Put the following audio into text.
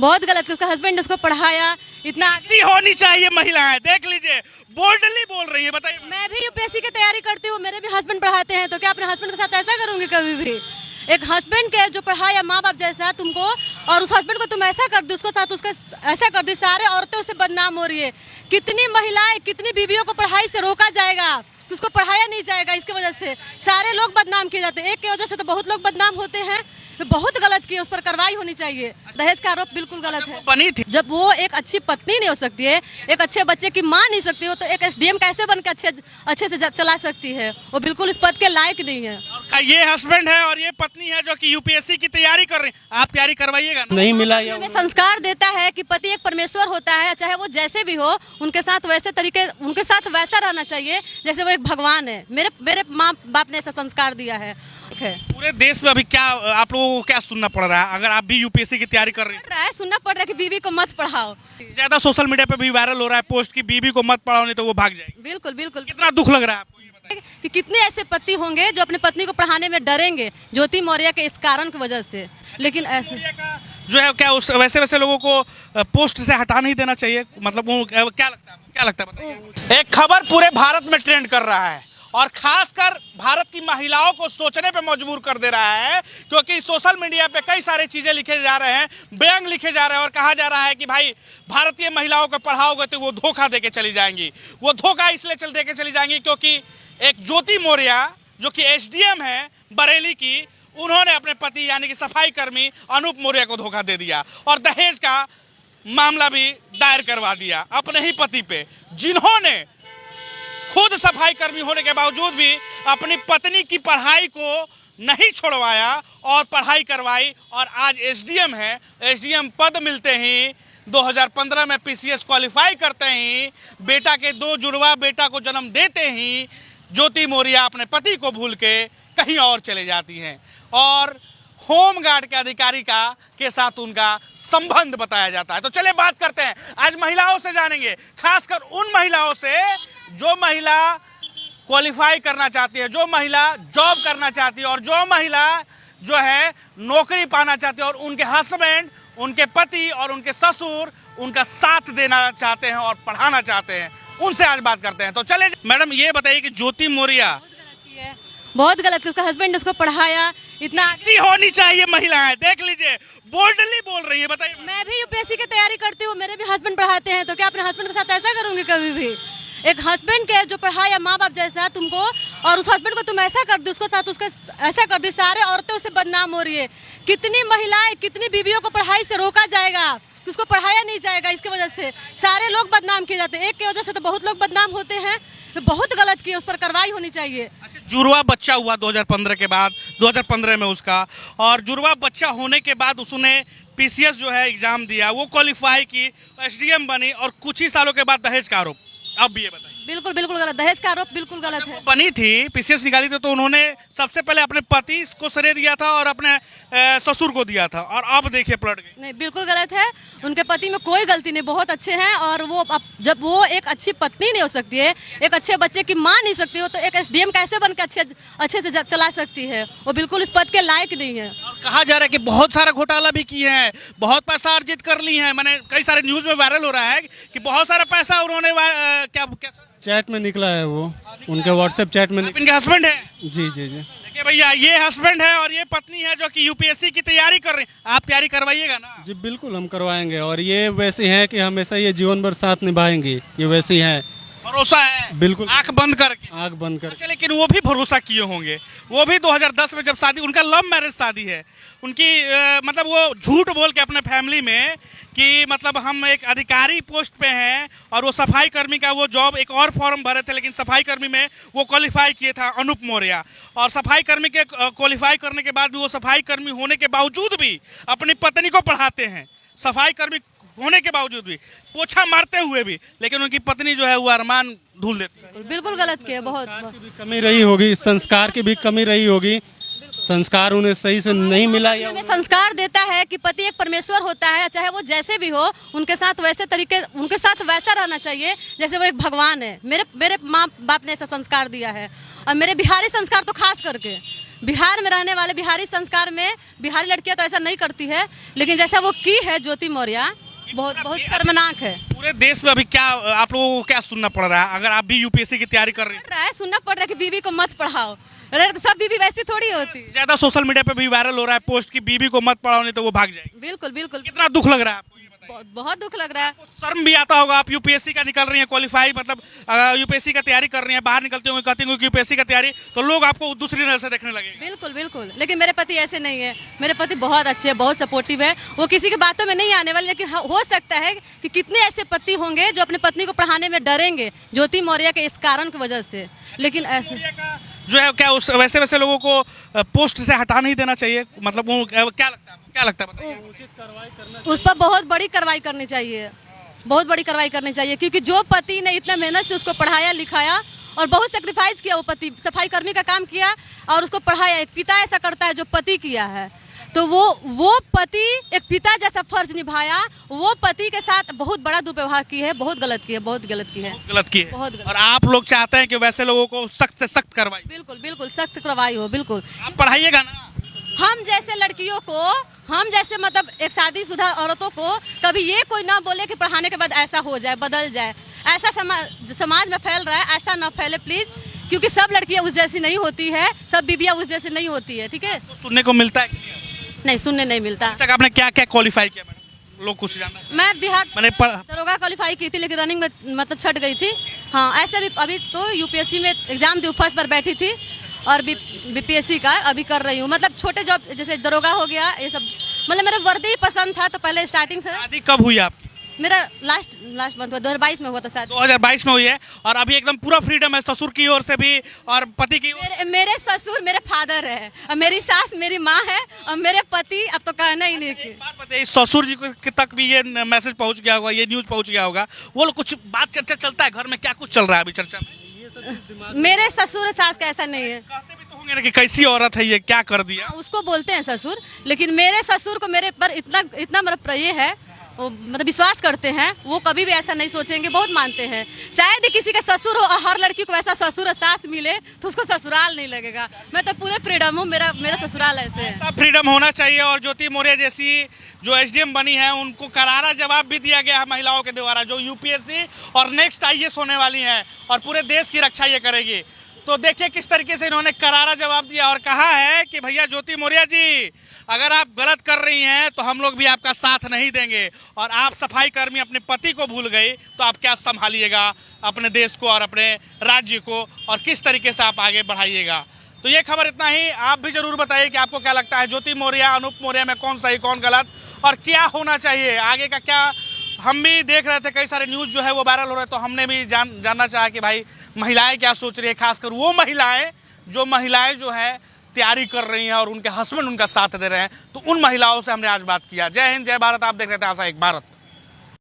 बहुत गलत किया। उसका हस्बैंड ने उसको पढ़ाया इतना। ऐसी होनी चाहिए महिलाएं, देख लीजिए बोल्डली बोल रही है। बताइए। मैं भी यूपीएससी की तैयारी करती हूँ, मेरे भी हस्बैंड पढ़ाते हैं, तो क्या अपने हस्बैंड के साथ ऐसा करूंगी कभी भी? एक हस्बैंड के जो पढ़ाया माँ बाप जैसा तुमको, और उस हस्बैंड को तुम ऐसा कर दी, उसको साथ उसका ऐसा कर दी, सारे औरतें उससे बदनाम हो रही है। कितनी महिलाएं, कितनी बीवियों को पढ़ाई से रोका जाएगा, उसको पढ़ाया नहीं जाएगा, इसकी वजह से सारे लोग बदनाम किए जाते हैं। एक की वजह से तो बहुत लोग बदनाम होते हैं। बहुत गलत किया, उस पर कार्रवाई होनी चाहिए। दहेज का आरोप बिल्कुल गलत है। बनी थी जब वो एक अच्छी पत्नी नहीं हो सकती है, एक अच्छे बच्चे की माँ नहीं सकती हो, तो एक एसडीएम कैसे बनकर अच्छे से चला सकती है? वो बिल्कुल इस पद के लायक नहीं है। ये हस्बैंड है और ये पत्नी है जो कि यूपीएससी की तैयारी कर रही है। आप तैयारी करवाइएगा ना? नहीं मिला हमें संस्कार देता है कि पति एक परमेश्वर होता है, चाहे वो जैसे भी हो, उनके साथ वैसा रहना चाहिए जैसे वो एक भगवान है। मेरे माँ बाप ने ऐसा संस्कार दिया है। पूरे देश में अभी क्या आप लोगों को क्या सुनना पड़ रहा है, अगर आप भी यूपीएससी की तैयारी कर रही हैं? सुनना पड़ रहा है कि बीवी को मत पढ़ाओ। ज्यादा सोशल मीडिया पे भी वायरल हो रहा है पोस्ट की बीवी को मत पढ़ाओ नहीं तो वो भाग जाएगी। बिल्कुल बिल्कुल। कितना दुख लग रहा है आपको ये बताइए। कि कितने ऐसे पति होंगे जो अपने पत्नी को पढ़ाने में डरेंगे, ज्योति मौर्य के इस कारण की वजह से। लेकिन ऐसे जो है क्या उस वैसे लोगों को पोस्ट से हटा नहीं देना चाहिए? मतलब वो क्या लगता है आपको? क्या लगता है बताइए। एक खबर पूरे भारत में ट्रेंड कर रहा है और खासकर भारत की महिलाओं को सोचने पे मजबूर कर दे रहा है, क्योंकि सोशल मीडिया पे कई सारी चीजें लिखे जा रहे हैं, व्यंग लिखे जा रहे हैं और कहा जा रहा है कि भाई भारतीय महिलाओं को पढ़ाओगे तो वो धोखा देके चली जाएंगी। वो धोखा इसलिए देके चली जाएंगी क्योंकि एक ज्योति मौर्य जो कि एसडीएम है बरेली की, उन्होंने अपने पति यानी कि सफाई कर्मी अनूप मौर्य को धोखा दे दिया और दहेज का मामला भी दायर करवा दिया अपने ही पति पे, जिन्होंने खुद सफाई कर्मी होने के बावजूद भी अपनी पत्नी की पढ़ाई को नहीं छोड़वाया और पढ़ाई करवाई और आज एसडीएम है। एसडीएम पद मिलते ही 2015 में पीसीएस क्वालिफाई करते ही बेटा के 2 जुड़वा बेटा को जन्म देते ही ज्योति मौर्य अपने पति को भूल के कहीं और चले जाती हैं और होमगार्ड के अधिकारी के साथ उनका संबंध बताया जाता है। तो चलिए बात करते हैं, आज महिलाओं से जानेंगे, खासकर उन महिलाओं से जो महिला क्वालिफाई करना चाहती है, जो महिला जॉब करना चाहती है और जो महिला जो है नौकरी पाना चाहती है और उनके हस्बैंड, उनके पति और उनके ससुर उनका साथ देना चाहते हैं और पढ़ाना चाहते हैं, उनसे आज बात करते हैं। तो चले मैडम ये बताइए कि ज्योति मौर्य बहुत गलत किया। उसका हस्बैंड ने उसको पढ़ाया इतना। ऐसी होनी चाहिए महिलाएं, देख लीजिए बोल्डली बोल रही है। बताइए। मैं भी यूपीएससी की तैयारी करती हूँ, मेरे भी हस्बैंड पढ़ाते हैं, तो क्या अपने हस्बैंड के साथ ऐसा करूंगी कभी भी? एक हस्बैंड के जो पढ़ाया माँ बाप जैसा तुमको, और उस हस्बैंड को तुम ऐसा कर दी, उसको साथ उसका ऐसा कर दी, सारे औरतें उससे बदनाम हो रही है। कितनी महिलाएं, कितनी बीवियों को पढ़ाई से रोका जाएगा, उसको पढ़ाया नहीं जाएगा, इसकी वजह से सारे लोग बदनाम किए जाते हैं। एक की वजह से तो बहुत लोग बदनाम होते हैं। बहुत गलत किया, उस पर कार्रवाई होनी चाहिए। अच्छा, जुड़वा बच्चा हुआ 2015 के बाद, 2015 में उसका, और जुड़वा बच्चा होने के बाद उसने पीसीएस जो है एग्जाम दिया, वो क्वालिफाई की, एसडीएम बनी और कुछ ही सालों के बाद दहेज का आरोप। अब ये बताइए। बिल्कुल बिल्कुल गलत, दहेज का आरोप बिल्कुल गलत है। बनी थी, पीसीएस निकाली थी, तो उन्होंने सबसे पहले अपने पति को श्रेय दिया था और अपने ससुर को दिया था और अब देखिए पलट गई। नहीं, बिल्कुल गलत है। उनके पति में कोई गलती नहीं, बहुत अच्छे हैं। और वो जब वो एक अच्छी पत्नी नहीं हो सकती है, एक अच्छे बच्चे की माँ नहीं सकती हो, तो एक एसडीएम कैसे बनकर अच्छे से चला सकती है? वो बिल्कुल इस पद के लायक नहीं है। और कहा जा रहा है कि बहुत सारा घोटाला भी किए हैं, बहुत पैसा अर्जित कर ली है। मैंने कई सारे न्यूज में वायरल हो रहा है कि बहुत सारा पैसा उन्होंने क्या चैट में निकला है, वो उनके व्हाट्सएप चैट में। इनके हस्बैंड है? जी जी जी। देखिए भैया, ये हस्बैंड है और ये पत्नी है जो कि यूपीएससी की तैयारी कर रही है। आप तैयारी करवाइएगा ना? जी बिल्कुल, हम करवाएंगे और ये वैसी हैं कि हमेशा ये जीवन भर साथ निभाएंगी। ये वैसी हैं, भरोसा है बिल्कुल, आंख बंद करके। आंख बंद कर। अच्छा, लेकिन वो भी भरोसा किए होंगे। वो भी 2010 में जब शादी, उनका लव मैरिज शादी है उनकी, मतलब वो झूठ बोल के अपने फैमिली में कि मतलब हम एक अधिकारी पोस्ट पे हैं और वो सफाई कर्मी का वो जॉब, एक और फॉर्म भरे थे लेकिन सफाई कर्मी में वो क्वालिफाई किए था अनूप मौर्य, और सफाई कर्मी के क्वालिफाई करने के बाद भी वो सफाई कर्मी होने के बावजूद भी अपनी पत्नी को पढ़ाते हैं, सफाई कर्मी होने के बावजूद भी, पोछा मारते हुए भी, लेकिन उनकी पत्नी जो है वो अरमान धूल देती है। बिल्कुल गलत किया, बहुत कमी रही होगी, संस्कार की भी कमी रही होगी, संस्कार उन्हें सही से नहीं मिला। या हमें संस्कार देता है कि पति एक परमेश्वर होता है, चाहे वो जैसे भी हो, उनके साथ वैसा रहना चाहिए जैसे वो एक भगवान है। मेरे माँ बाप ने ऐसा संस्कार दिया है और मेरे बिहारी संस्कार तो खास करके बिहार में रहने वाले बिहारी संस्कार में बिहारी लड़कियां तो ऐसा नहीं करती है, लेकिन जैसा वो की है ज्योति मौर्य, बहुत बहुत शर्मनाक है। पूरे देश में अभी क्या आप लोगों को क्या सुनना पड़ रहा है, अगर आप भी यूपीएससी की तैयारी कर रही हैं? सुनना पड़ रहा है कि बीवी को मत पढ़ाओ। अरे तो सब बीवी वैसी थोड़ी होती। ज्यादा सोशल मीडिया पे भी वायरल हो रहा है पोस्ट की बीवी को मत पढ़ाओ नहीं तो वो भाग जाएगी। बिल्कुल बिल्कुल, कितना दुख लग रहा है आपको, ये बताइए। बहुत दुख लग रहा है। शर्म भी आता होगा, आप यूपीएससी का निकल रही हैं क्वालिफाई, मतलब यूपीएससी का तैयारी कर रही हैं, बाहर निकलते होंगे कहती होंगे यूपीएससी का तैयारी, तो लोग आपको दूसरी नजर से देखने लगेंगे। बिल्कुल बिल्कुल, लेकिन मेरे पति ऐसे नहीं है। मेरे पति बहुत अच्छे हैं, बहुत सपोर्टिव है। वो किसी की बातों में नहीं आने वाले, लेकिन हो सकता है कि कितने ऐसे पति होंगे जो अपनी पत्नी को पढ़ाने में डरेंगे ज्योति मौर्य के इस कारण की वजह से। लेकिन ऐसे जो है क्या उस वैसे वैसे लोगों को पोस्ट से हटा नहीं देना चाहिए, मतलब वो क्या लगता है आपको, क्या लगता है बताइए? उस पर बहुत बड़ी कार्रवाई करनी चाहिए, बहुत बड़ी कार्रवाई करनी चाहिए, क्योंकि जो पति ने इतना मेहनत से उसको पढ़ाया लिखाया और बहुत सेक्रीफाइस किया, वो पति सफाई कर्मी का काम किया और उसको पढ़ाया। एक पिता ऐसा करता है जो पति किया है, तो वो पति एक पिता जैसा फर्ज निभाया। वो पति के साथ बहुत बड़ा दुर्व्यवहार की है, बहुत गलत की है, बहुत गलत की है, गलत की है। बहुत गलत। और आप लोग चाहते हैं कि वैसे लोगों को सख्त से सख्त कार्रवाई। बिल्कुल बिल्कुल, सख्त कार्रवाई हो। बिल्कुल, आप पढ़ाइएगा ना। हम जैसे लड़कियों को, हम जैसे मतलब एक शादीशुदा औरतों को कभी ये कोई ना बोले कि पढ़ाने के बाद ऐसा हो जाए, बदल जाए। ऐसा समाज में फैल रहा है, ऐसा ना फैले प्लीज, क्योंकि सब लड़कियां उस जैसी नहीं होती है, सब बीबियां उस जैसी नहीं होती है। ठीक है, तो सुनने को मिलता है नहीं, सुनने नहीं मिलता। तक आपने क्या क्या क्वालिफाई किया मैडम, लोग कुछ जानना चाहते हैं। मैं बिहार मैंने दरोगा क्वालिफाई की थी, लेकिन रनिंग में मतलब छट गई थी। हाँ, ऐसे भी अभी तो यूपीएससी में एग्जाम दी, फर्स्ट बार बैठी थी, और बीपीएससी का अभी कर रही हूँ। मतलब छोटे जॉब जैसे दरोगा हो गया, ये सब मतलब मेरा वर्दी ही पसंद था, तो पहले स्टार्टिंग से। शादी कब हुई आपकी? मेरा लास्ट मंथ हुआ, 2022 में हुआ था शायद। 2022 में हुई है, और अभी एकदम पूरा फ्रीडम है ससुर की ओर से भी और पति की ओर। मेरे ससुर मेरे फादर है, और मेरी सास मेरी माँ है, और मेरे पति अब तो कहना ही नहीं। एक बात बताइए, ससुर जी के तक भी ये मैसेज पहुंच गया होगा, ये न्यूज पहुंच गया होगा, वो लोग कुछ बात चर्चा चलता है घर में, क्या कुछ चल रहा है अभी चर्चा में? मेरे ससुर सास का ऐसा नहीं है। कहते भी तो होंगे ना कि कैसी औरत है ये, क्या कर दिया। उसको बोलते हैं ससुर, लेकिन मेरे ससुर को मेरे पर इतना मतलब प्रिय है, वो मतलब विश्वास करते हैं, वो कभी भी ऐसा नहीं सोचेंगे, बहुत मानते हैं। शायद ही किसी का ससुर हो और हर लड़की को ऐसा ससुर और सास मिले तो उसको ससुराल नहीं लगेगा। मैं तो पूरे फ्रीडम हूँ, मेरा ससुराल ऐसे है। फ्रीडम होना चाहिए, और ज्योति मौर्य जैसी जो एसडीएम बनी है उनको करारा जवाब भी दिया गया है महिलाओं के द्वारा, जो यूपीएससी और नेक्स्ट आईएएस होने वाली हैं और पूरे देश की रक्षा ये करेगी। तो देखिए किस तरीके से इन्होंने करारा जवाब दिया और कहा है कि भैया ज्योति मौर्य जी, अगर आप गलत कर रही हैं तो हम लोग भी आपका साथ नहीं देंगे, और आप सफाई कर्मी अपने पति को भूल गई तो आप क्या संभालिएगा अपने देश को और अपने राज्य को, और किस तरीके से आप आगे बढ़ाइएगा। तो ये खबर इतना ही। आप भी जरूर बताइए कि आपको क्या लगता है, ज्योति मौर्य अनूप मौर्य में कौन सही कौन गलत, और क्या होना चाहिए आगे का। क्या हम भी देख रहे थे कई सारे न्यूज़ जो है वो वायरल हो रहे, तो हमने भी जानना चाहा कि भाई महिलाएं क्या सोच रही है, खासकर वो महिलाएं जो है तैयारी कर रही हैं और उनके हस्बैंड उनका साथ दे रहे हैं। तो उन महिलाओं से हमने आज बात किया। जय हिंद, जय भारत। आप देख रहे थे आशा एक भारत।